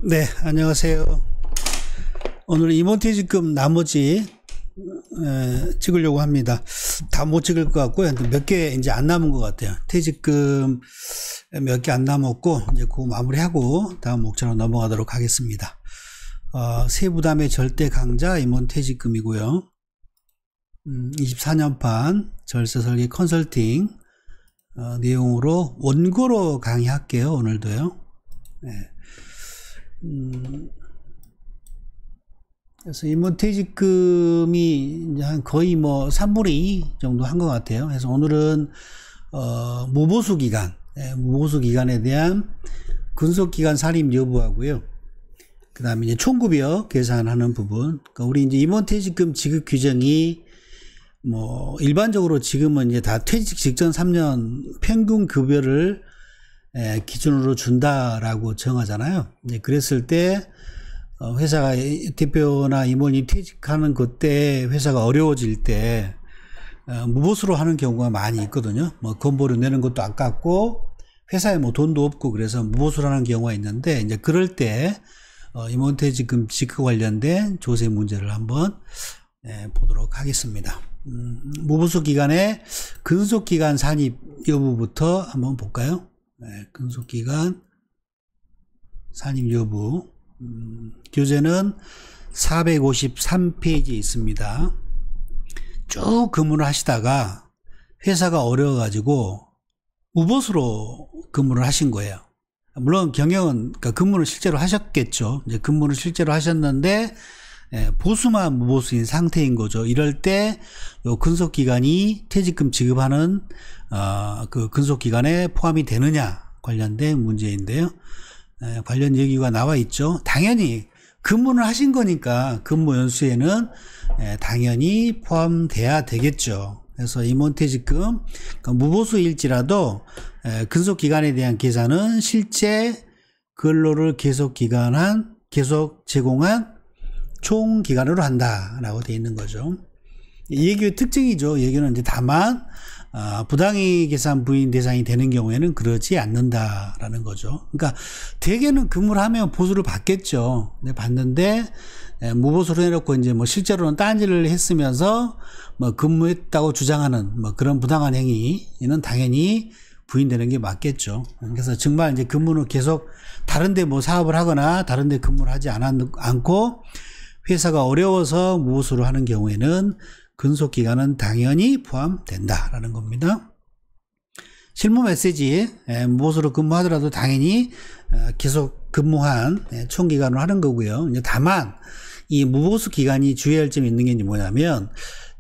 네, 안녕하세요. 오늘은 임원퇴직금 나머지 찍으려고 합니다. 다 못 찍을 것 같고요. 몇 개 이제 안 남은 것 같아요. 퇴직금 몇 개 안 남았고 이제 그거 마무리하고 다음 목차로 넘어가도록 하겠습니다. 세부담의 절대 강자 임원퇴직금이고요. 24년판 절세 설계 컨설팅 내용으로 원고로 강의할게요. 오늘도요. 네. 그래서 임원퇴직금이 이제 한 거의 뭐 3분의 2 정도 한 것 같아요. 그래서 오늘은 무보수 기간, 무보수 기간에 대한 근속기간 산입 여부하고요. 그 다음에 이제 총급여 계산하는 부분. 그러니까 우리 이제 임원퇴직금 지급 규정이 뭐 일반적으로 지금은 이제 다 퇴직 직전 3년 평균 급여를 기준으로 준다라고 정하잖아요. 이제 그랬을 때 회사가 대표나 임원이 퇴직하는 그때 회사가 어려워질 때 무보수로 하는 경우가 많이 있거든요. 뭐 건보료 내는 것도 아깝고 회사에 뭐 돈도 없고 그래서 무보수로 하는 경우가 있는데 이제 그럴 때 임원퇴직금 지급 관련된 조세 문제를 한번 보도록 하겠습니다. 무보수 기간의 근속기간 산입 여부부터 한번 볼까요? 근속기간 산입 여부. 교재는 453페이지에 있습니다. 쭉 근무를 하시다가 회사가 어려워가지고 무보수로 근무를 하신 거예요. 물론 경영은 그러니까 근무를 실제로 하셨겠죠. 이제 근무를 실제로 하셨는데 보수만 무보수인 상태인 거죠. 이럴 때 요 근속기간이 퇴직금 지급하는 그 근속기간에 포함이 되느냐 관련된 문제인데요. 관련 얘기가 나와 있죠. 당연히 근무를 하신 거니까 근무 연수에는 당연히 포함돼야 되겠죠. 그래서 임원퇴직금 그러니까 무보수일지라도 근속기간에 대한 계산은 실제 근로를 계속 제공한 총 기간으로 한다라고 되어 있는 거죠. 이 얘기의 특징이죠. 얘기는 이제 다만 부당이익 계산 부인 대상이 되는 경우에는 그러지 않는다라는 거죠. 그러니까 대개는 근무를 하면 보수를 받겠죠. 네, 받는데 무보수로 해놓고 이제 뭐 실제로는 딴지를 했으면서 뭐 근무했다고 주장하는 뭐 그런 부당한 행위는 당연히 부인되는 게 맞겠죠. 그래서 정말 이제 근무는 계속 다른데 뭐 사업을 하거나 다른데 근무를 하지 않고 회사가 어려워서 무보수로 하는 경우에는 근속기간은 당연히 포함된다라는 겁니다. 실무 메시지 무보수로 근무하더라도 당연히 계속 근무한 총기간으로 하는 거고요. 다만 이 무보수 기간이 주의할 점이 있는 게 뭐냐면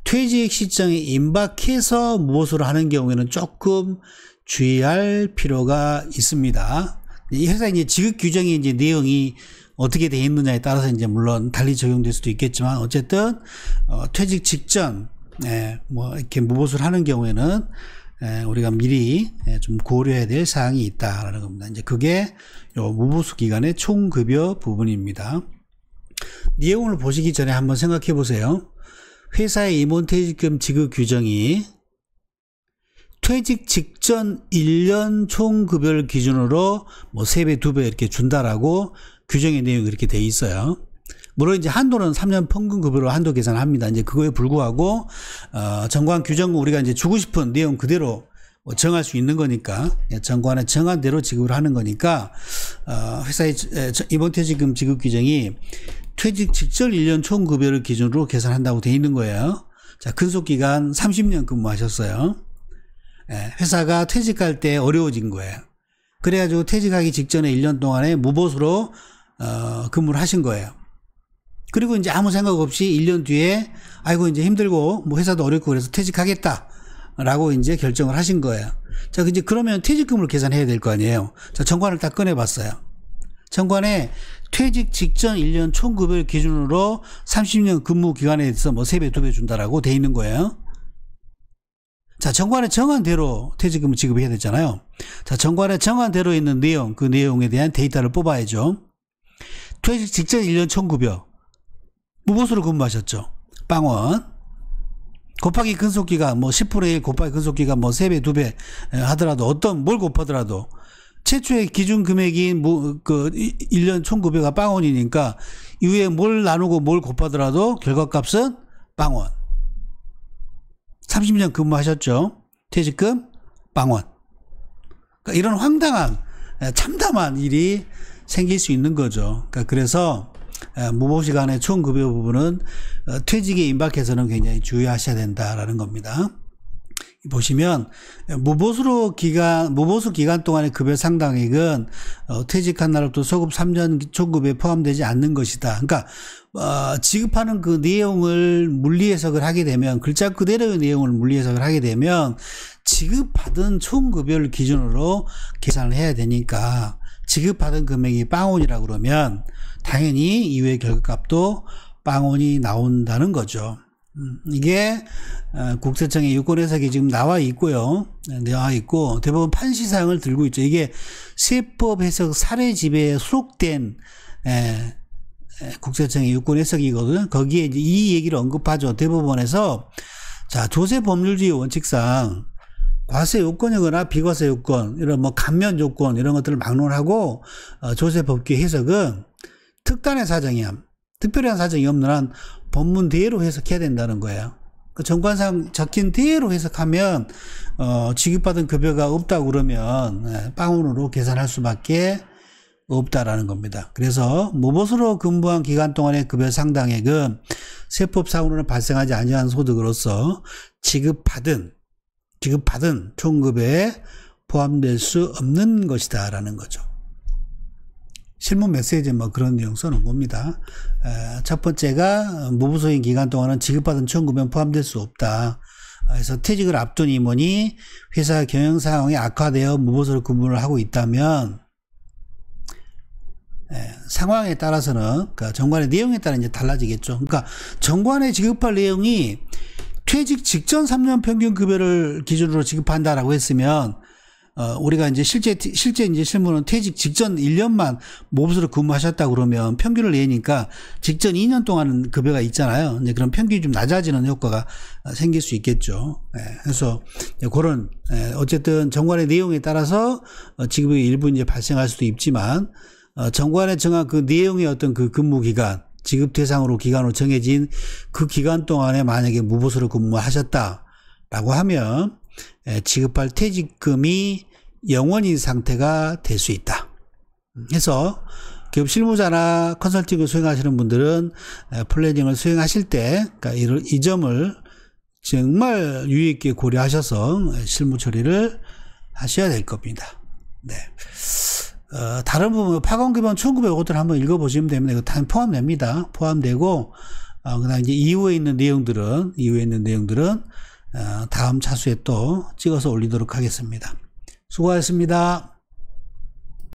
퇴직 시점에 임박해서 무보수로 하는 경우에는 조금 주의할 필요가 있습니다. 이 회사 이제 지급 규정의 이제 내용이 어떻게 되어 있느냐에 따라서 이제 물론 달리 적용될 수도 있겠지만 어쨌든 퇴직 직전 뭐 이렇게 무보수를 하는 경우에는 우리가 미리 좀 고려해야 될 사항이 있다라는 겁니다. 이제 그게 요 무보수 기간의 총급여 부분입니다. 내용을 보시기 전에 한번 생각해 보세요. 회사의 임원퇴직금 지급 규정이 퇴직 직전 1년 총급여를 기준으로 뭐 3배, 2배 이렇게 준다라고 규정의 내용이 그렇게 돼 있어요. 물론 이제 한도는 3년 평균 급여로 한도 계산합니다. 이제 그거에 불구하고 정관 규정 우리가 이제 주고 싶은 내용 그대로 정할 수 있는 거니까 정관에 정한 대로 지급을 하는 거니까 회사의 임원퇴직금 지급 규정이 퇴직 직전 1년 총급여를 기준으로 계산한다고 돼 있는 거예요. 자, 근속기간 30년 근무하셨어요. 회사가 퇴직할 때 어려워진 거예요. 그래가지고 퇴직하기 직전에 1년 동안에 무보수로 근무를 하신 거예요. 그리고 이제 아무 생각 없이 1년 뒤에 아이고 이제 힘들고 뭐 회사도 어렵고 그래서 퇴직하겠다라고 이제 결정을 하신 거예요. 자, 이제 그러면 퇴직금을 계산해야 될 거 아니에요. 자, 정관을 딱 꺼내봤어요. 정관에 퇴직 직전 1년 총급여 기준으로 30년 근무 기간에 대해서 뭐 3배, 2배 준다라고 돼 있는 거예요. 자, 정관에 정한 대로 퇴직금을 지급해야 되잖아요. 자, 정관에 정한 대로 있는 내용, 그 내용에 대한 데이터를 뽑아야죠. 퇴직 직전 1년 총급여. 무보수로 근무하셨죠. 빵원. 곱하기 근속기간 뭐 10분의 1 곱하기 근속기간 뭐 3배, 2배 하더라도 뭘 곱하더라도 최초의 기준 금액인 1년 1,900가 빵원이니까 이후에 뭘 나누고 뭘 곱하더라도 결과값은 빵원. 30년 근무하셨죠? 퇴직금 빵원. 그러니까 이런 황당한 참담한 일이 생길 수 있는 거죠. 그러니까 그래서 무보시간의 총급여 부분은 퇴직에 임박해서는 굉장히 주의하셔야 된다라는 겁니다. 보시면 무보수 기간 동안의 급여 상당액은 퇴직한 날부터 소급 3년 총급여에 포함되지 않는 것이다. 그러니까 지급하는 그 내용을 물리 해석을 하게 되면, 글자 그대로의 내용을 물리 해석을 하게 되면 지급받은 총급여를 기준으로 계산을 해야 되니까, 지급받은 금액이 빵원이라고 그러면 당연히 이후의 결과값도 빵원이 나온다는 거죠. 이게 국세청의 유권 해석이 지금 나와 있고요. 나와 있고 대부분 판시 사항을 들고 있죠. 이게 세법 해석 사례 집에 수록된 국세청의 유권 해석이거든요. 거기에 이제 이 얘기를 언급하죠. 대법원에서 자, 조세 법률주의 원칙상 과세 요건이거나 비과세 요건, 이런 뭐 감면 요건 이런 것들을 막론하고 조세 법규 해석은 특단의 사정이 특별한 사정이 없는 한 법문대로 해석해야 된다는 거예요. 그 정관상 적힌 대로 해석하면 지급받은 급여가 없다고 그러면 빵원으로 계산할 수밖에 없다라는 겁니다. 그래서 무보수로 근무한 기간 동안의 급여 상당액은 세법상으로는 발생하지 아니한 소득으로서 지급받은 총급여에 포함될 수 없는 것이다라는 거죠. 실무 메시지에 뭐 그런 내용 써놓은 겁니다. 첫 번째가 무보수인 기간 동안은 지급받은 총급여는 포함될 수 없다. 그래서 퇴직을 앞둔 임원이 회사 경영 상황이 악화되어 무보수로 근무를 하고 있다면 상황에 따라서는, 그러니까 정관의 내용에 따라 이제 달라지겠죠. 그러니까 정관에 지급할 내용이 퇴직 직전 3년 평균 급여를 기준으로 지급한다라고 했으면 우리가 이제 실제 이제 실무는 퇴직 직전 1년만 무보수로 근무하셨다 그러면 평균을 내니까 직전 2년 동안 급여가 있잖아요. 이제 그런 평균이 좀 낮아지는 효과가 생길 수 있겠죠. 그래서 그런 어쨌든 정관의 내용에 따라서 지급이 일부 이제 발생할 수도 있지만 정관에 정한 그 내용의 어떤 그 근무 기간, 지급 대상으로 기간으로 정해진 그 기간 동안에 만약에 무보수로 근무하셨다라고 하면 지급할 퇴직금이 영원인 상태가 될 수 있다. 그래서 기업 실무자나 컨설팅을 수행하시는 분들은 플래닝을 수행하실 때 그러니까 이 점을 정말 유의 있게 고려하셔서 실무 처리를 하셔야 될 겁니다. 네. 다른 부분 파견기본 1,900 이것들 한번 읽어보시면 됩니다. 이거 다 포함됩니다. 포함되고 그다음 이제 이후에 있는 내용들은 다음 차수에 또 찍어서 올리도록 하겠습니다. 수고하셨습니다.